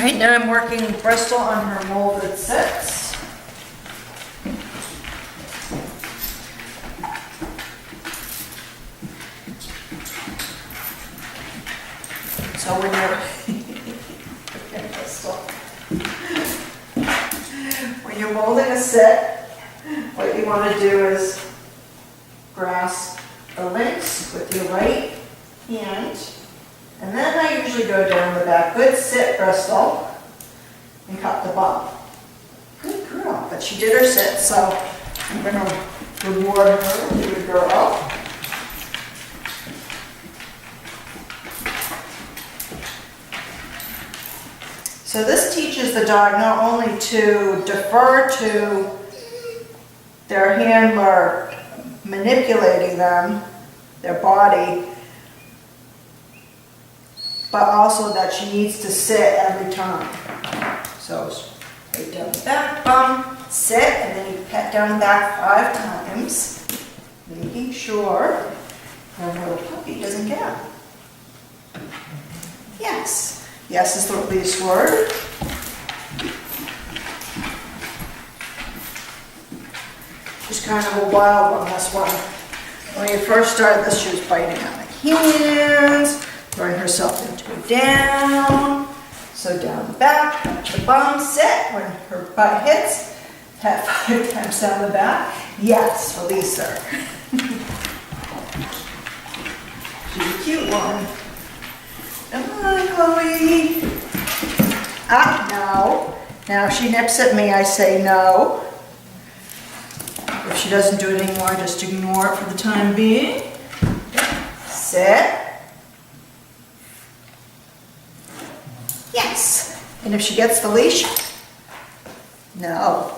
right, now I'm working Bristol on her molded sits. So when you're Bristol, when you're molding a sit, what you want to do is grasp the links with your right hand, and then I usually go down the back. Good sit, Bristol, and cut the bum. Good girl, but she did her sit, so I'm going to reward her. Good girl. So this teaches the dog not only to defer to their handler manipulating them, their body, but also that she needs to sit every time. So right down the back, bum, sit, and then you pat down the back 5 times, making sure your little puppy doesn't get up. Yes. Yes is the release word. She's kind of a wild one, this one. When you first started this, she was biting on the hands, throwing herself into a down. So down the back, touch the bum, sit. When her butt hits, pat 5 times down the back. Yes, release her. She's a cute one. Come on, Chloe. Ah, no. Now if she nips at me, I say no. If she doesn't do it anymore, just ignore it for the time being. Sit. Yes. And if she gets the leash, no.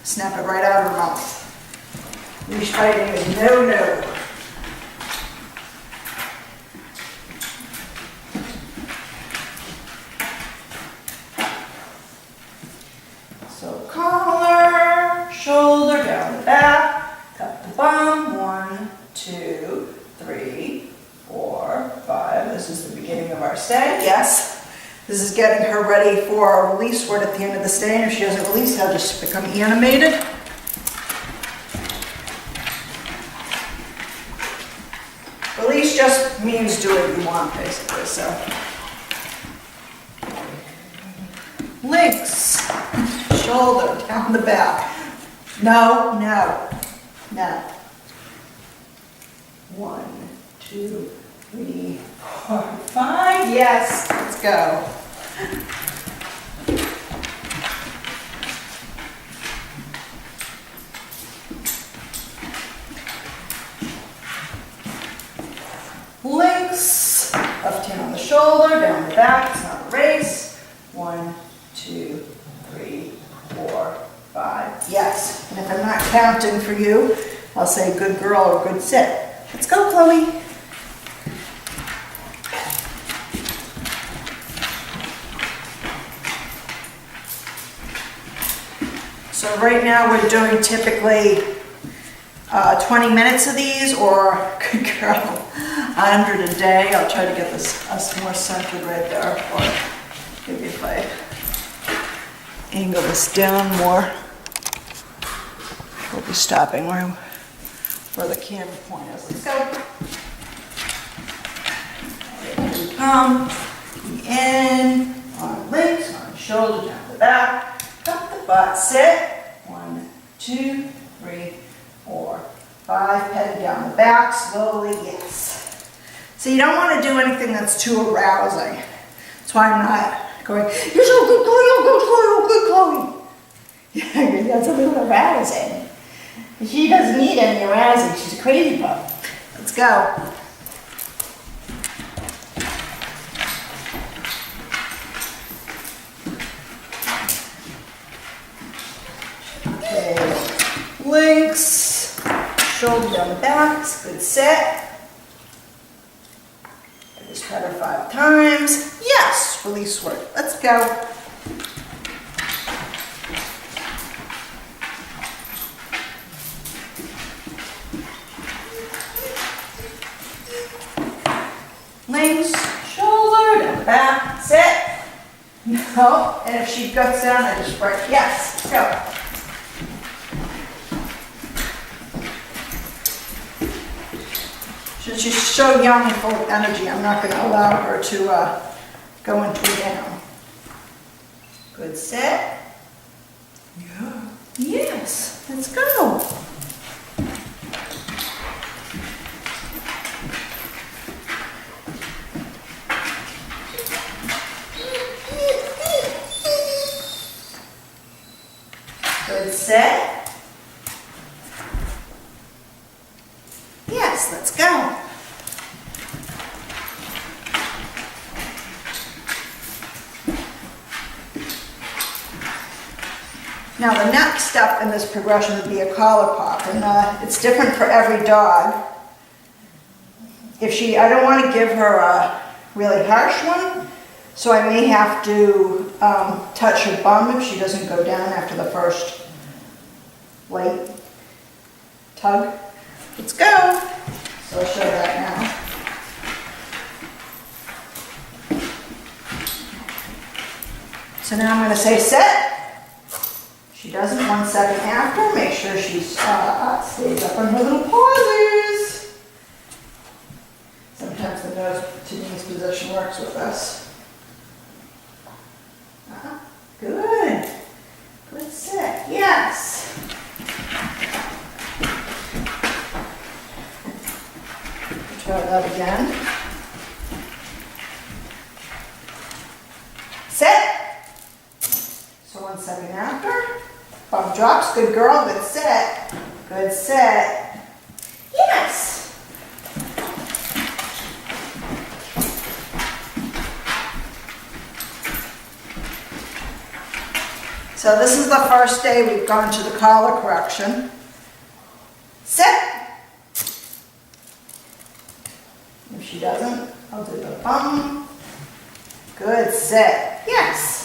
Snap it right out of her mouth. Leash fighting is no, no. So collar, shoulder down the back, cut the bum, 1, 2, 3, 4, 5. This is the beginning of our stay, yes. This is getting her ready for a release word at the end of the stay, and if she doesn't release, they'll just become animated. Release just means do what you want, basically, so. Links. Shoulder down the back. No, no, no. 1, 2, 3, 4, 5. Yes, let's go. Links. Left hand on the shoulder, down the back. It's not a race. 1, 2, 3, 4, 5. Yes. And if I'm not counting for you, I'll say good girl or good sit. Let's go, Chloe. So right now we're doing typically 20 minutes of these, or good girl, 100 a day. I'll try to get us more centered right there, or maybe if I angle this down more, we'll be stopping where the camera point is. Let's go. Here we come. In, on links, on shoulder, down the back, cut the butt, sit. 1, 2, 3, 4, 5. Petting down the back slowly. Yes. So you don't want to do anything that's too arousing. That's why I'm not going, you're so good, Chloe, oh, good, Chloe, oh, good, Chloe. Yeah, that's a little arousing. She doesn't need any arousing. She's a crazy pup. Let's go. Okay. Links. Shoulder down the back. It's a good sit. I just pat her 5 times. Yes. Release word. Let's go. Links, shoulder, down the back, sit. No, and if she guts down, I just break. Yes, go. Since she's so young and full of energy, I'm not going to allow her to go into a down. Good set. Yeah. Yes, let's go. Good set. Yes, let's go. Now the next step in this progression would be a collar pop, and it's different for every dog. I don't want to give her a really harsh one, so I may have to touch her bum if she doesn't go down after the first light tug. Let's go. So I'll show you that now. So now I'm going to say sit. She does it 1 second after. Make sure she stays up on her little pauses. Sometimes the nose to knees position works with us. Good. Good sit. Yes. Try that again. Sit. So 1 second after. Bum drops. Good girl. Good sit. Good sit. Yes. So this is the first day we've gone to the collar correction. Sit. If she doesn't, I'll do the bum. Good sit. Yes.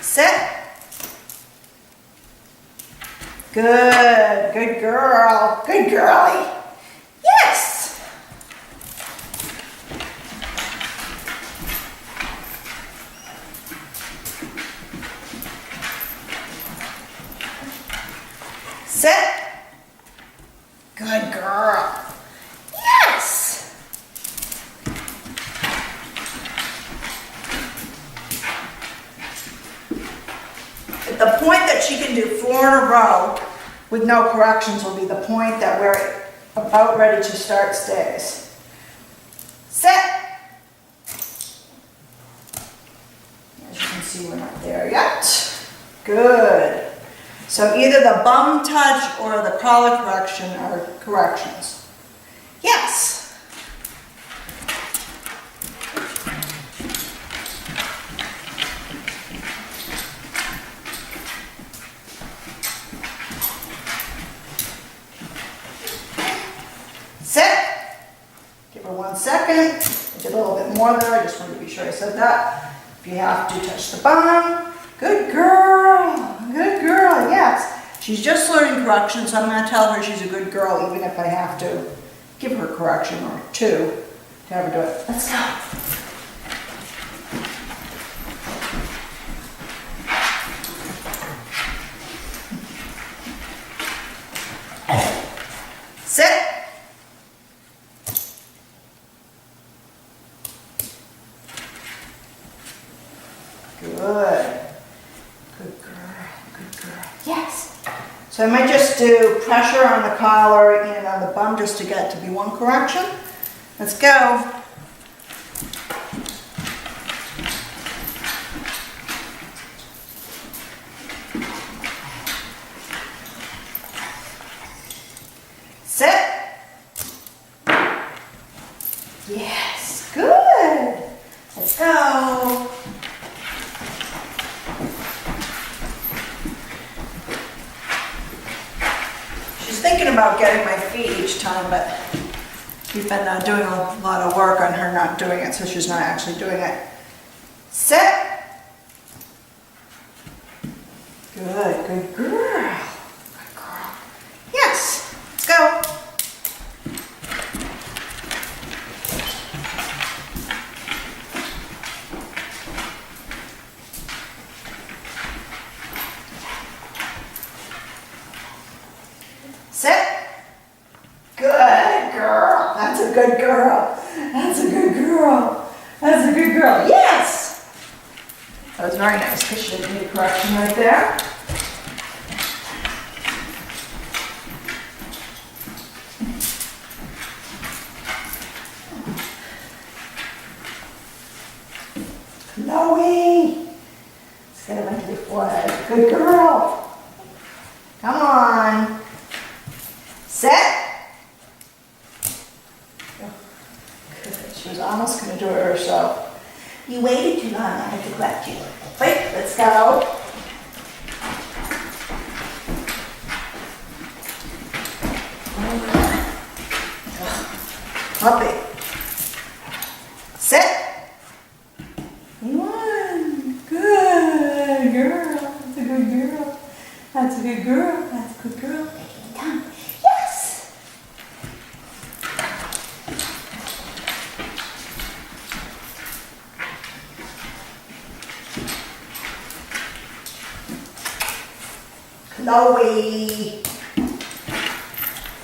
Sit. Good. Good girl. Good girlie. Yes. Sit. Good girl. Yes. At the point that she can do 4 in a row with no corrections will be the point that we're about ready to start stays. Sit. As you can see, we're not there yet. Good. So either the bum touch or the collar correction are corrections. Yes. Sit. Give her 1 second. I did a little bit more there. I just wanted to be sure I said that. If you have to, touch the bum. Good girl. Good girl. Yes. She's just learning correction, so I'm going to tell her she's a good girl, even if I have to give her a correction or 2 to have her do it. Let's go. Sit. Good. Good girl. Good girl. Yes. So I might just do pressure on the collar and on the bum just to get to be 1 correction. Let's go. Sit. Yes. Good. Let's go. She's thinking about getting my feet each time, but we've been doing a lot of work on her not doing it, so she's not actually doing it. Sit. Good, good girl. good girl. That's a good girl. That's a good girl. Yes! That was very nice because she didn't need a correction right there. Chloe! Let's get it into your forehead. Good girl. Come on. Set. Good. She was almost going to do it herself. You waited too long. I had to correct you. Wait, let's go. Puppy. Sit. One. Good girl. That's a good girl. That's a good girl. That's a good girl. Taking time. Yes. Chloe.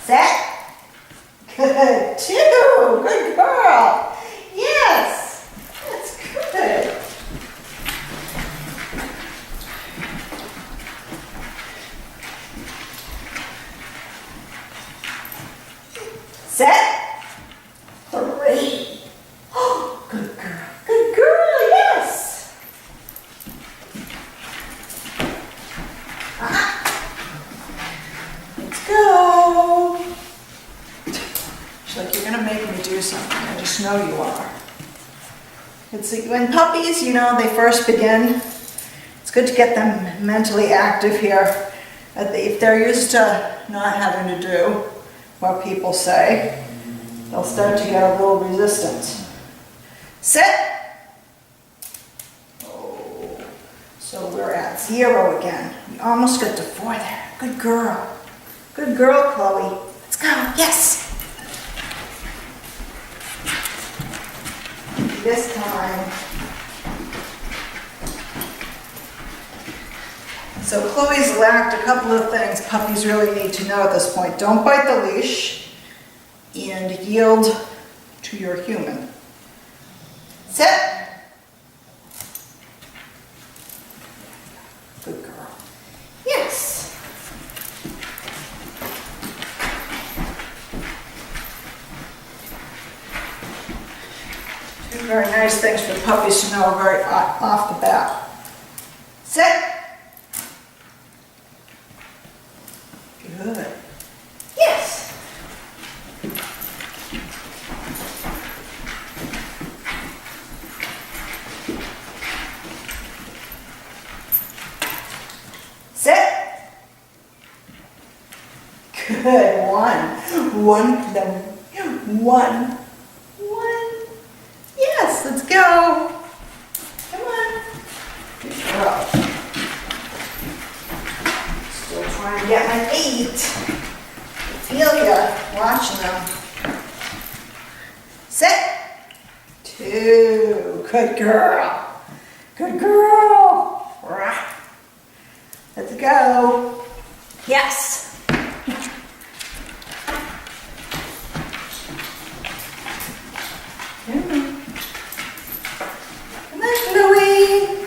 Set. Good. Two. Good girl. Yes. That's good. Set. Three. Oh, good girl. Good girl. Yes. Let's go. She's like, you're going to make me do something. I just know you are. It's when puppies, you know, they first begin, it's good to get them mentally active here. If they're used to not having to do what people say, they'll start to get a little resistance. Sit. Oh, so we're at 0 again. We almost got to 4 there. Good girl. Good girl, Chloe. Let's go. Yes. This time. So Chloe's lacked a couple of things puppies really need to know at this point. Don't bite the leash and yield to your human. Sit. Good girl. Yes. Two very nice things for puppies to know right off the bat. Sit. Good. Yes. Sit. Good. One. Yes, let's go. Come on. Good girl. Still trying to get my feet. Feel ya watching them. Sit. 2. Good girl. Good girl. Let's go. Yes. Come on, Chloe.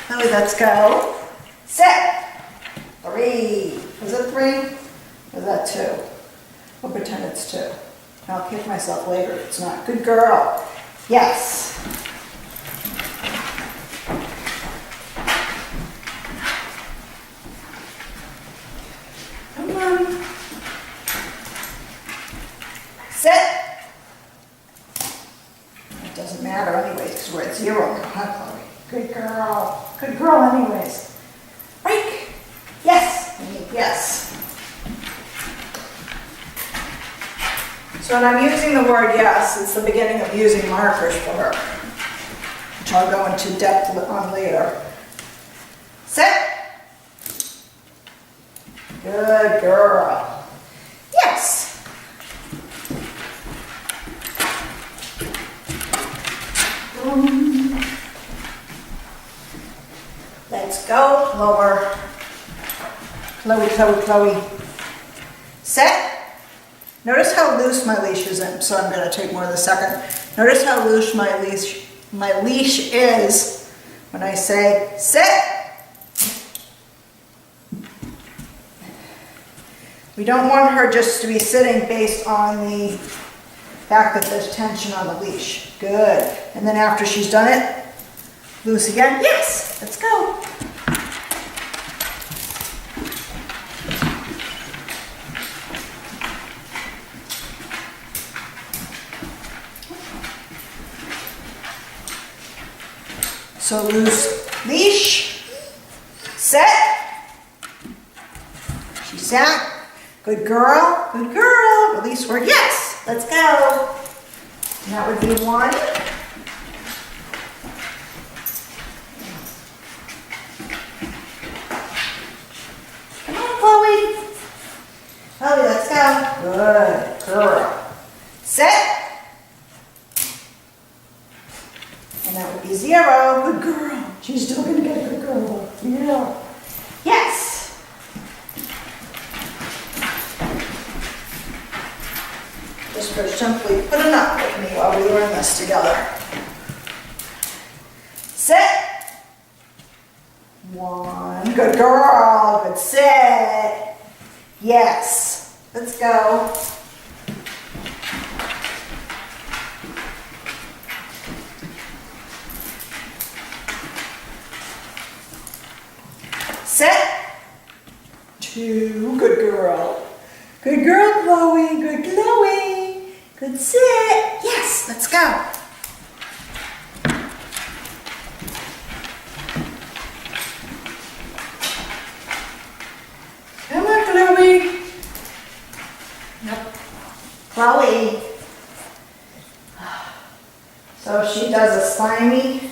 Chloe, let's go. Sit. 3. Was it 3? Or is that 2? We'll pretend it's 2. I'll kick myself later if it's not. Good girl. Yes. Come on. Sit. It doesn't matter anyways because we're at 0 now, huh, Chloe? Good girl. Good girl anyways. Break. Yes. Yes. So when I'm using the word yes, it's the beginning of using markers for her, which I'll go into depth on later. Sit. Good girl. Yes. Let's go, lower. Chloe, Chloe, Chloe. Set. Notice how loose my leash is in, so I'm gonna take more than a second. Notice how loose my leash is when I say sit. We don't want her just to be sitting based on the fact that there's tension on the leash. Good. And then after she's done it, loose again. Yes, let's go. So loose leash, set. She sat. Good girl, good girl. Release word, yes, let's go. And that would be one. Come on, Chloe. Chloe, let's go. Good girl. Set. And that would be 0. Good girl. She's still going to get a good girl. Yeah. Yes. Just for simply putting up with me while we learn this together. Sit. 1. Good girl. Good sit. Yes. Let's go. Sit. 2. Good girl. Good girl, Chloe. Good Chloe. Good sit. Yes, let's go. Come on, Chloe. Nope. Chloe. So she does a slimy.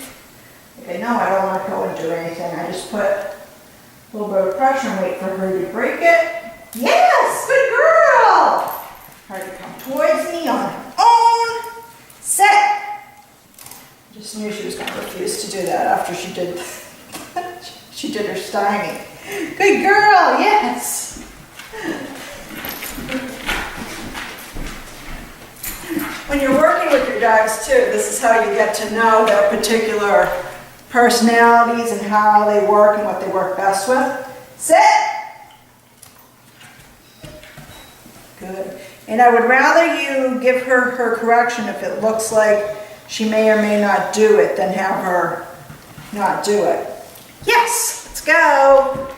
Okay, no, I don't want to go and do anything. I just put a little bit of pressure and wait for her to break it. Yes, good girl. Her to come towards me on her own. Set. Just knew she was going to refuse to do that after she did her stymie. Good girl, yes. When you're working with your dogs too, this is how you get to know their particular personalities and how they work and what they work best with. Sit. Good. And I would rather you give her her correction if it looks like she may or may not do it than have her not do it. Yes, let's go.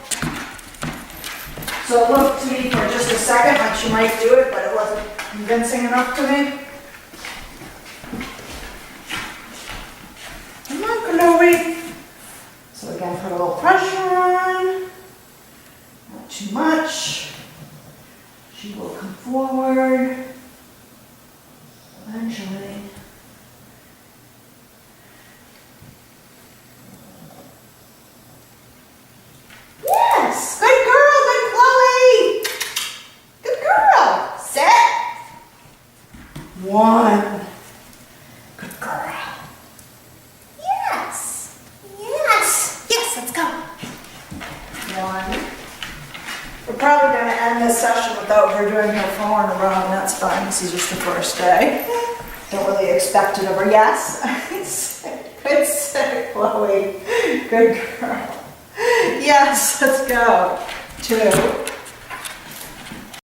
So it looked to me for just a second like she might do it, but it wasn't convincing enough to me. Come on, Chloe. So again, put a little pressure on. Not too much. She will come forward eventually. Yes! Good girl, good Chloe! Good girl! Set. 1. Good girl. Yes! Yes! Yes, let's go. 1. We're probably going to end this session without her doing her 4 in a row, and that's fine. This is just the first day. Don't really expect it of her. Yes. Good sit, Chloe. Good girl. Yes, let's go. 2.